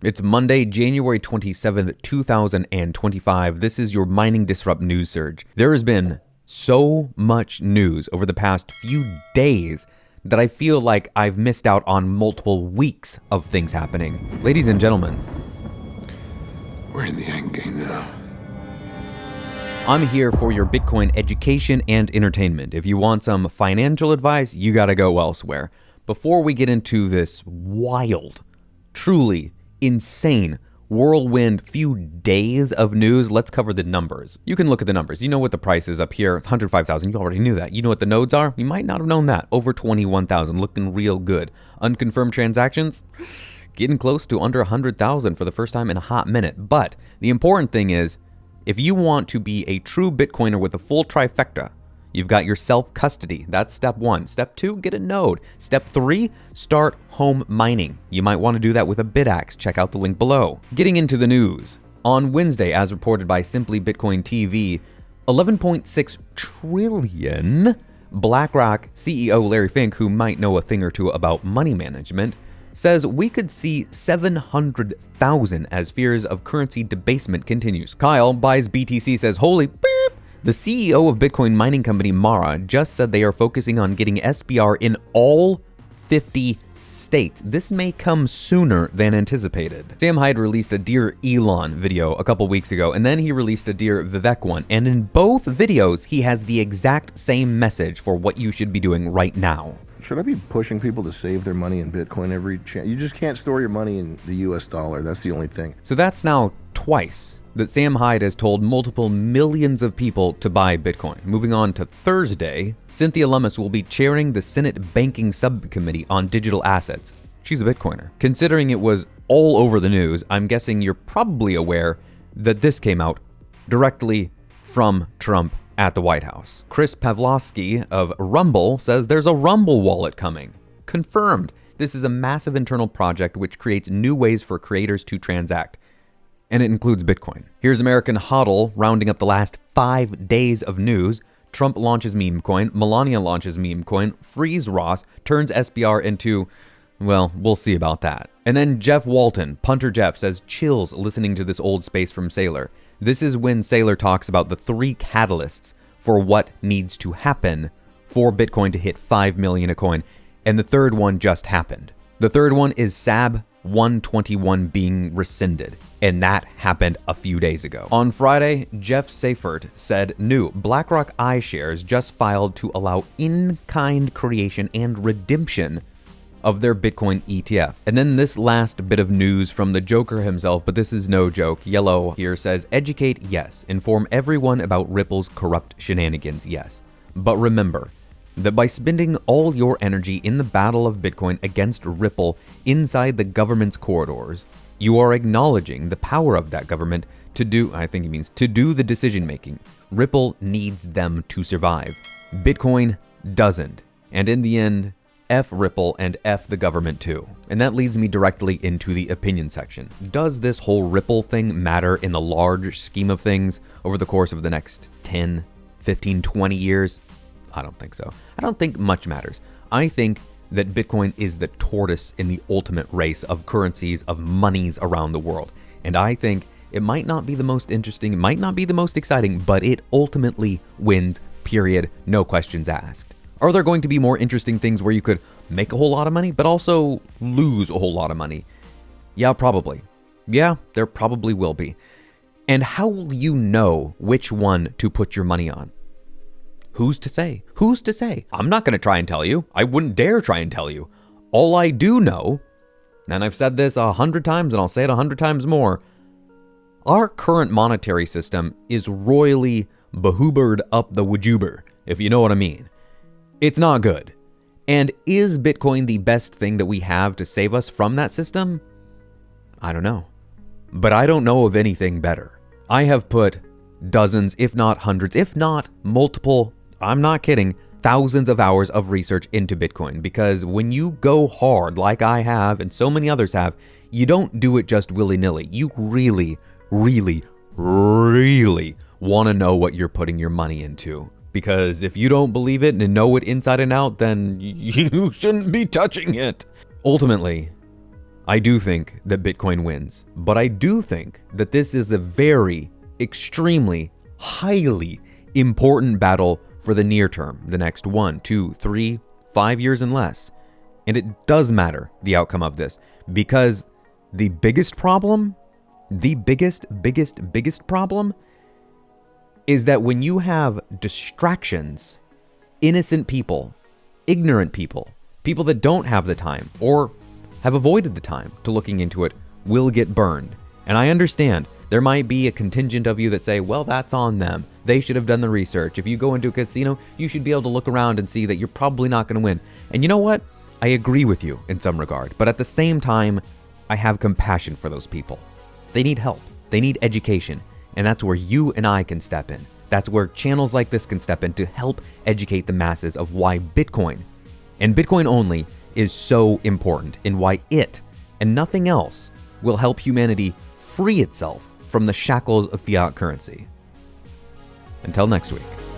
It's Monday, January 27th, 2025. This is your Mining Disrupt News Surge. There has been so much news over the past few days that I feel like I've missed out on multiple weeks of things happening. Ladies and gentlemen, we're in the endgame now. I'm here for your Bitcoin education and entertainment. If you want some financial advice, you gotta go elsewhere. Before we get into this wild, truly insane whirlwind few days of news, let's cover the numbers. You can look at the numbers. You know what the price is up here, 105,000. You already knew that. You know what the nodes are? You might not have known that. Over 21,000, looking real good. Unconfirmed transactions, getting close to under 100,000 for the first time in a hot minute. But the important thing is, if you want to be a true Bitcoiner with a full trifecta, you've got your self-custody. That's step 1. Step 2, get a node. Step 3, start home mining. You might want to do that with a BitAxe. Check out the link below. Getting into the news. On Wednesday, as reported by Simply Bitcoin TV, 11.6 trillion. BlackRock CEO Larry Fink, who might know a thing or two about money management, says we could see 700,000 as fears of currency debasement continues. Kyle buys BTC, says, holy beep. The CEO of Bitcoin mining company Mara just said they are focusing on getting SBR in all 50 states. This may come sooner than anticipated. Sam Hyde released a Dear Elon video a couple weeks ago, and then he released a Dear Vivek one. And in both videos, he has the exact same message for what you should be doing right now. Should I be pushing people to save their money in Bitcoin every chance? You just can't store your money in the US dollar. That's the only thing. So that's now twice that Sam Hyde has told multiple millions of people to buy Bitcoin. Moving on to Thursday, Cynthia Lummis will be chairing the Senate Banking Subcommittee on Digital Assets. She's a Bitcoiner. Considering it was all over the news, I'm guessing you're probably aware that this came out directly from Trump at the White House. Chris Pavlovsky of Rumble says there's a Rumble wallet coming. Confirmed. This is a massive internal project which creates new ways for creators to transact. And it includes Bitcoin. Here's American HODL rounding up the last 5 days of news. Trump launches meme coin, Melania launches meme coin, frees Ross, turns SBR into, well, we'll see about that. And then Jeff Walton, Punter Jeff, says chills listening to this old space from Saylor. This is when Saylor talks about the 3 catalysts for what needs to happen for Bitcoin to hit 5 million a coin. And the third one just happened. The third one is SAB 121 being rescinded, and that happened a few days ago. On Friday, Jeff Seifert said new BlackRock iShares just filed to allow in-kind creation and redemption of their Bitcoin ETF. And then this last bit of news from the Joker himself, but this is no joke. Yellow here says, educate, yes. Inform everyone about Ripple's corrupt shenanigans, yes. But remember that by spending all your energy in the battle of Bitcoin against Ripple inside the government's corridors, you are acknowledging the power of that government to do, I think he means, to do the decision making. Ripple needs them to survive. Bitcoin doesn't. And in the end, F Ripple and F the government too. And that leads me directly into the opinion section. Does this whole Ripple thing matter in the large scheme of things over the course of the next 10, 15, 20 years? I don't think so. I don't think much matters. I think that Bitcoin is the tortoise in the ultimate race of currencies, of monies around the world. And I think it might not be the most interesting, it might not be the most exciting, but it ultimately wins, period, no questions asked. Are there going to be more interesting things where you could make a whole lot of money, but also lose a whole lot of money? Yeah, probably. Yeah, there probably will be. And how will you know which one to put your money on? Who's to say? Who's to say? I'm not going to try and tell you. I wouldn't dare try and tell you. All I do know, and I've said this 100 times and I'll say it 100 times more, our current monetary system is royally behoobered up the wajuber, if you know what I mean. It's not good. And is Bitcoin the best thing that we have to save us from that system? I don't know. But I don't know of anything better. I have put dozens, if not hundreds, if not multiple, I'm not kidding, thousands of hours of research into Bitcoin, because when you go hard like I have and so many others have, you don't do it just willy-nilly. You really, really, really want to know what you're putting your money into. Because if you don't believe it and know it inside and out, then you shouldn't be touching it. Ultimately, I do think that Bitcoin wins, but I do think that this is a very, extremely, highly important battle for the near term, the next 1, 2, 3, 5 years and less. And it does matter the outcome of this, because the biggest problem, the biggest problem is that when you have distractions, innocent people, ignorant people, people that don't have the time or have avoided the time to looking into it will get burned. And I understand there might be a contingent of you that say, well, that's on them. They should have done the research. If you go into a casino, you should be able to look around and see that you're probably not going to win. And you know what? I agree with you in some regard. But at the same time, I have compassion for those people. They need help. They need education. And that's where you and I can step in. That's where channels like this can step in to help educate the masses of why Bitcoin, and Bitcoin only, is so important, and why it and nothing else will help humanity free itself from the shackles of fiat currency. Until next week.